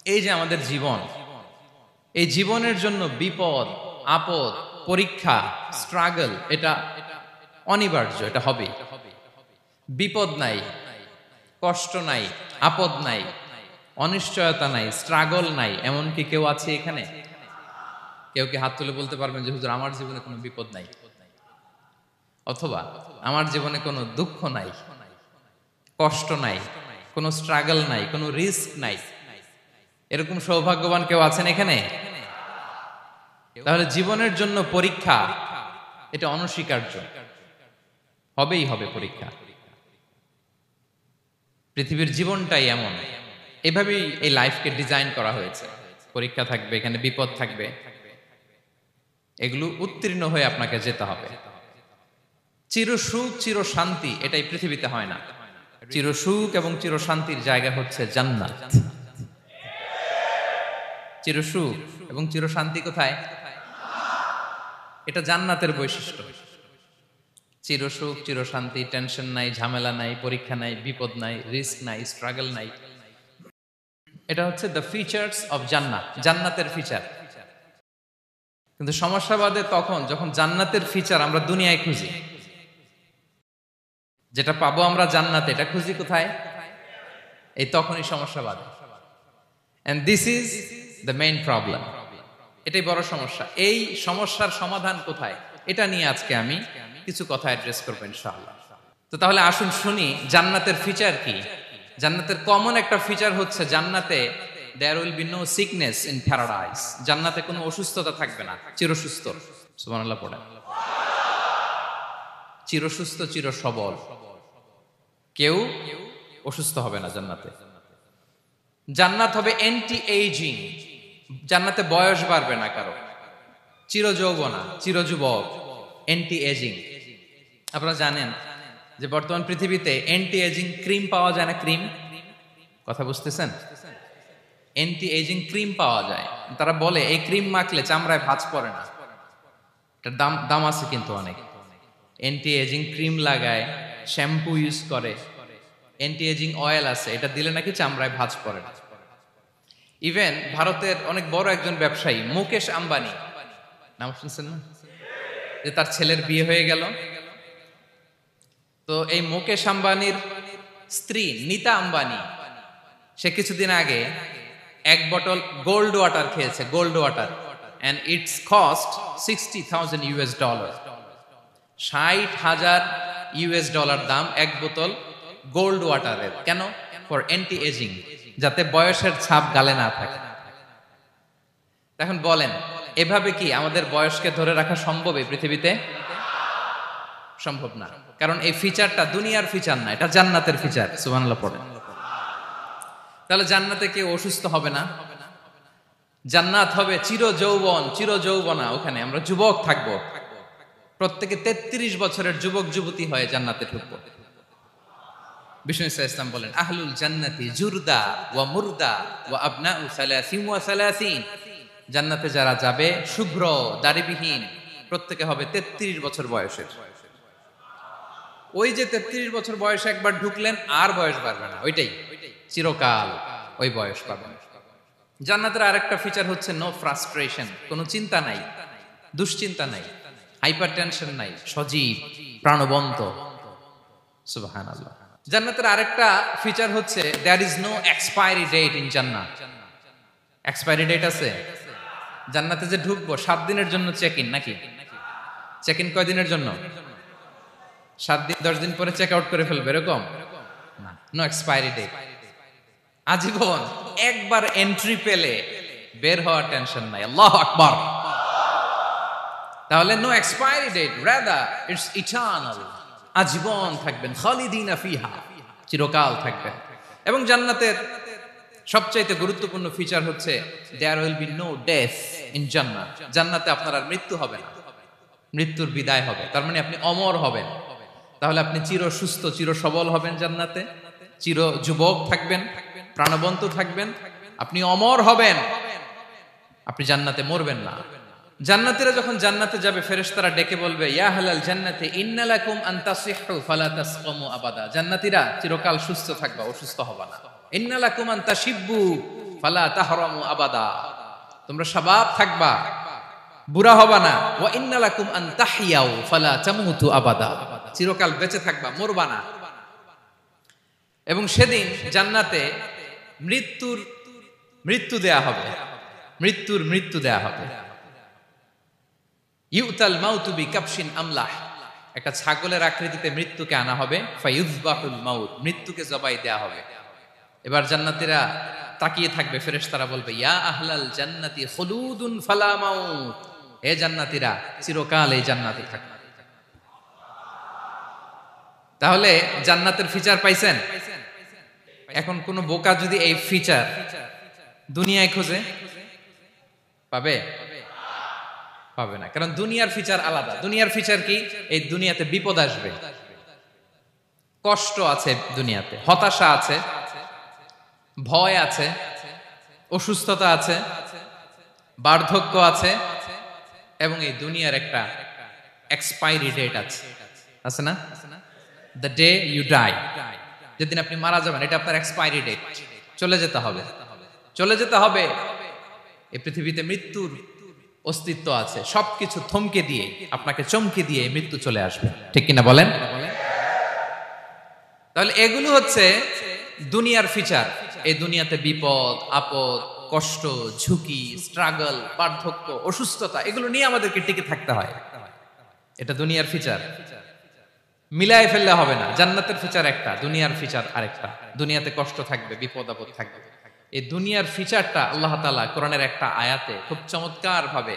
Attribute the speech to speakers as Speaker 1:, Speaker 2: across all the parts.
Speaker 1: এই যে আমাদের জীবন, এই জীবনের জন্য বিপদ, আপদ, পরীক্ষা, স্ট্রাগল এটা অনিবার্য, এটা হবে। বিপদ নাই, কষ্ট নাই, আপদ নাই, অনিশ্চয়তা নাই, স্ট্রাগল নাই, এমনকি কেউ আছে এখানে? কেউ কি হাত তুলে বলতে পারবেন যে হুজুর আমার জীবনে কোনো বিপদ নাই, অথবা আমার জীবনে কোনো দুঃখ নাই, কষ্ট নাই, কোনো স্ট্রাগল নাই, কোনো রিস্ক নাই? এরকম সৌভাগ্যবান কেউ আছেন এখানে? তাহলে জীবনের জন্য পরীক্ষা এটা অনস্বীকার্য, হবেই হবে পরীক্ষা। পৃথিবীর জীবনটাই এমন, এভাবেই এই লাইফকে ডিজাইন করা হয়েছে। পরীক্ষা থাকবে, এখানে বিপদ থাকবে, এগুলো উত্তীর্ণ হয়ে আপনাকে যেতে হবে। চির সুখ চির শান্তি এটাই পৃথিবীতে হয় না। চির সুখ এবং চির শান্তির জায়গা হচ্ছে জান্নাত। চির সুখ এবং চির শান্তি কোথায়? এটা জান্নাতের বৈশিষ্ট্য। চির সুখ চির শান্তি, টেনশন নাই, ঝামেলা নাই, পরীক্ষা নাই, বিপদ নাই, রিস্ক নাই, স্ট্রাগল নাই, এটা হচ্ছে দ্য ফিচার্স অফ জান্নাত, জান্নাতের ফিচার। কিন্তু সমস্যা বাদে তখন যখন জান্নাতের ফিচার আমরা দুনিয়ায় খুঁজি, যেটা পাবো আমরা জান্নাতে, এটা খুঁজি কোথায়? এই তখনই সমস্যা বাদে। And this is the main problem. এটাই বড় সমস্যা। এই সমস্যার সমাধান কোথায়, এটা নিয়ে আজকে আমি কিছু কথা অ্যাড্রেস করবো ইনশাআল্লাহ। তো তাহলে আসুন শুনি জান্নাতের ফিচার কি। জান্নাতের কমন একটা ফিচার হচ্ছে জান্নাতে there will be no sickness in paradise। জান্নাতে কোনো অসুস্থতা থাকবে না, চিরসুস্থ। সুবহানাল্লাহ পড়েন। চিরসুস্থ চির সবল, কেউ অসুস্থ হবে না জান্নাতে। জান্নাত হবে অ্যান্টি এইজিং, জান্নাতে বয়স বাড়বে না কারো, চির যৌবনা, চির যুবক, অ্যান্টি এজিং। আপনারা জানেন যে বর্তমান পৃথিবীতে অ্যান্টি এজিং ক্রিম পাওয়া যায় না? ক্রিম, কথা বুঝতেছেন? অ্যান্টি এজিং ক্রিম পাওয়া যায়। তারা বলে এই ক্রিম মাখলে চামড়ায় ভাঁজ পড়ে না। এটার দাম আছে কিন্তু অনেক। অ্যান্টি এজিং ক্রিম লাগায়, শ্যাম্পু ইউজ করে, অ্যান্টি এজিং অয়েল আছে, এটা দিলে নাকি চামড়ায় ভাঁজ পড়ে না। ইভেন ভারতের অনেক বড় একজন ব্যবসায়ী মুকেশ আম্বানি, নাম শুনছেন না? যে তার ছেলের বিয়ে হয়ে গেল, তো এই মুকেশ আম্বানির স্ত্রী নীতা আম্বানি, সে কিছুদিন আগে এক বোতল গোল্ড ওয়াটার খেয়েছে, gold water, and its cost $60,000। $60,000 দাম এক বোতল গোল্ড ওয়াটারের। কেন? ফর অ্যান্টি এজিং, যাতে বয়সের ছাপ গালে না থাকে। এখন বলেন, এভাবে কি আমাদের বয়সকে ধরে রাখা সম্ভব এই পৃথিবীতে? সম্ভব না, কারণ এই ফিচারটা দুনিয়ার ফিচার না, এটা জান্নাতের ফিচার। সুবহানাল্লাহ পড়েন। তাহলে জান্নাতে কেউ অসুস্থ হবে না, জান্নাত হবে চির যৌবন, চির যৌবনা। ওখানে আমরা যুবক থাকবো, প্রত্যেকে 33 বছরের যুবক যুবতী হয়ে জান্নাতে ঢুকবো। বিষ্ণু ইসলাম বলেন, আহলুল জান্নাতি জুরদা ওয়া মুরদা ওয়া আবনাউ সালাসিন ওয়া সালাসিন। জান্নাতে যারা যাবে শুভ্র দাড়িবিহীন, প্রত্যেকে হবে 33 বছর বয়সের। ওই যে 33 বছর বয়সে একবার ঢুকলেন, আর বয়স বাড়বে না, ওইটাই চিরকাল ওই বয়স পাবেন। জান্নাতের আরেকটা ফিচার হচ্ছে নো ফ্রাস্ট্রেশন, কোনো চিন্তা নাই, দুশ্চিন্তা নাই, হাইপার টেনশন নাই, সজীব প্রাণবন্ত। সুবহানাল্লাহ। জান্নাতের আরেকটা ফিচার হচ্ছে there is no expiry date in জান্নাত। এক্সপায়ারি ডেট আছে? জান্নাতে যে ঢুকবো 7 দিনের জন্য চেক ইন, নাকি? চেক ইন কয় দিনের জন্য? 7 দিন, 10 দিন পরে চেক আউট করে ফেলবে, এরকম না। নো এক্সপায়ারি ডেট, আজীবন। একবার এন্ট্রি পেলে বের হওয়ার টেনশন নাই। আল্লাহু আকবার। তাহলে no expiry date, rather it's eternal, আজীবন থাকবেন, খালিদিনা ফিহা, চিরকাল থাকবেন। এবং জান্নাতের সবচাইতে গুরুত্বপূর্ণ ফিচার হচ্ছে there will be no death in জান্নাত। জান্নাতে আপনার আর মৃত্যু হবে না, মৃত্যুর বিদায় হবে। তার মানে আপনি অমর হবেন। তাহলে আপনি চির সুস্থ চির সবল হবেন জান্নাতে, চির যুবক থাকবেন, প্রাণবন্ত থাকবেন, আপনি অমর হবেন, আপনি জান্নাতে মরবেন না। জান্নাতীরা যখন জান্নাতে যাবে, ফেরেশতারা ডেকে বলবে, ইয়া আহলাল জান্নাতি ইন্না লাকুম আন তাসিহু ফালা তাসকামু আবাদা। জান্নাতীরা চিরকাল সুস্থ থাকবা, অসুস্থ হবা না। ইন্না লাকুম আন তাশিব্বু ফালা তাহরামু আবাদা, তোমরা শাবাব থাকবা, বুড়া হবা না। ওয়া ইন্না লাকুম আন তাহইয়াউ ফালা তামুতু আবাদা, চিরকাল বেঁচে থাকবা, মরবা না। এবং সেদিন জান্নাতে মৃত্যু দেয়া হবে, মৃত্যু দেয়া হবে। ইউতাল মাউতু বিকাবশিন আমলাহ, একটা ছাগলের আকৃতিতে মৃত্যুকে আনা হবে। ফায়ুযবাহুল মাউত, মৃত্যুকে জবাই দেয়া হবে। এবার জান্নাতীরা তাকিয়ে থাকবে, ফেরেশতারা বলবে ইয়া আহলাল জান্নাতি খুলুদুন ফালা মাউত, হে জান্নাতীরা চিরকাল এই জান্নাতে থাকবে। তাহলে জান্নাতের ফিচার পাইছেন? এখন কোন বোকা যদি এই ফিচার দুনিয়ায় খোঁজে, পাবে? পাবে না, কারণ দুনিয়ার ফিচার আলাদা। দুনিয়ার ফিচার কি? এই দুনিয়াতে বিপদ আসবে, কষ্ট আছে দুনিয়াতে, হতাশা আছে, ভয় আছে, অসুস্থতা আছে, বার্ধক্য আছে, এবং এই দুনিয়ার একটা এক্সপায়ারি ডেট আছে, আছে না? দ্য ডে ইউ ডাই, যেদিন আপনি মারা যাবেন, এটা আপনার এক্সপায়ারি ডেট, চলে যেতে হবে, চলে যেতে হবে। এই পৃথিবীতে মৃত্যুর অস্তিত্ব আছে, সবকিছু থমকে দিয়ে, আপনাকে চমকে দিয়ে মৃত্যু চলে আসবে, ঠিক কিনা বলেন? তাহলে এগুলো হচ্ছে দুনিয়ার ফিচার। এই দুনিয়াতে বিপদ আপদ, কষ্ট, ঝুঁকি, স্ট্রাগল, বার্ধক্য, অসুস্থতা, এগুলো নিয়ে আমাদেরকে টিকে থাকতে হয়। এটা দুনিয়ার ফিচার, মিলায় ফেললে হবে না। জান্নাতের ফিচার একটা, দুনিয়ার ফিচার আরেকটা। দুনিয়াতে কষ্ট থাকবে, বিপদ আপদ থাকবে। এই দুনিয়ার ফিচারটা আল্লাহ তাআলা কোরআনের একটা আয়াতে খুব চমৎকার ভাবে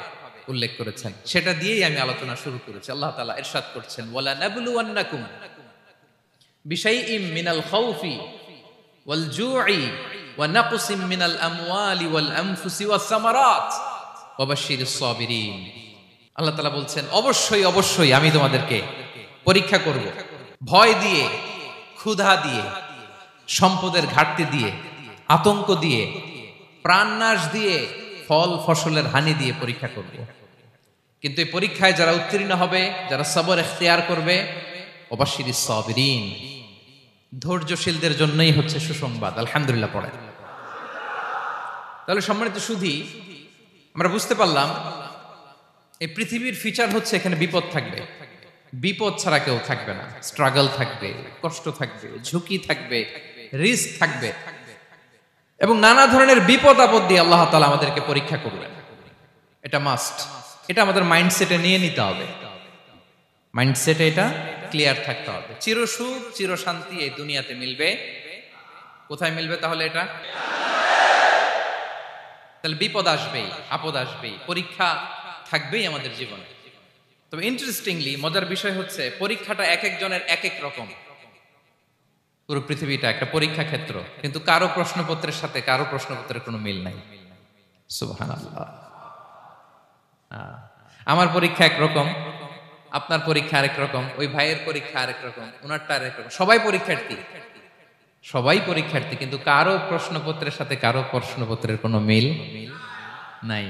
Speaker 1: উল্লেখ করেছেন, সেটা দিয়েই আমি আলোচনা শুরু করেছি। আল্লাহ তাআলা ইরশাদ করছেন, ওয়ালা নাবলুওয়ান্নাকুম বিশাইইম মিনাল খাউফি ওয়াল জুই ওয়া নাকসিম মিনাল আমওয়ালি ওয়াল আনফুসি ওয়াস সামারাত ওয়া বাশশিরিস সাবিরিন। আল্লাহ তাআলা বলছেন, অবশ্যই অবশ্যই আমি তোমাদেরকে পরীক্ষা করব, ভয় দিয়ে, ক্ষুধা দিয়ে, সম্পদের ঘাটতি দিয়ে, আতঙ্ক দিয়ে, প্রাণনাশ দিয়ে, ফল ফসলের হানি দিয়ে পরীক্ষা করব। কিন্তু এই পরীক্ষায় যারা উত্তীর্ণ হবে, যারা সবর ইখতিয়ার করবে, ওয়াবাশশিরিস সাবিরিন, ধৈর্যশীলদের জন্যই হচ্ছে সুসংবাদ। আলহামদুলিল্লাহ পড়ে। তাহলে সম্মানিত সুধী, আমরা বুঝতে পারলাম এই পৃথিবীর ফিচার হচ্ছে এখানে বিপদ থাকবে, বিপদ ছাড়া কেউ থাকবে না। স্ট্রাগল থাকবে, কষ্ট থাকবে, ঝুঁকি থাকবে, রিস্ক থাকবে, এবং নানা ধরনের বিপদ আপদ দিয়ে আল্লাহ তাআলা আমাদেরকে পরীক্ষা করবেন। এটা মাস্ট, এটা আমাদের মাইন্ডসেটে নিয়ে নিতে হবে, মাইন্ডসেটে এটা ক্লিয়ার থাকতে হবে। চিরসুখ চিরশান্তি এই দুনিয়াতে মিলবে, কোথায় মিলবে তাহলে? এটা তাহলে বিপদ আসবেই, আপদ আসবেই, পরীক্ষা থাকবেই আমাদের জীবনে। তবে ইন্টারেস্টিংলি মজার বিষয় হচ্ছে পরীক্ষাটা এক একজনের এক এক রকম। পুরো পৃথিবীটা একটা পরীক্ষা ক্ষেত্র, কিন্তু কারো প্রশ্নপত্রের সাথে কারো প্রশ্নপত্রের কোনো মিল নাই। সুবহানাল্লাহ। আমার পরীক্ষা একরকম, আপনার পরীক্ষা আরেক রকম, ওই ভাইয়ের পরীক্ষা আরেক রকম, ওনারটা আরেক রকম। সবাই পরীক্ষার্থী, সবাই পরীক্ষার্থী, কিন্তু কারো প্রশ্নপত্রের সাথে কারো প্রশ্নপত্রের কোনো মিল নাই।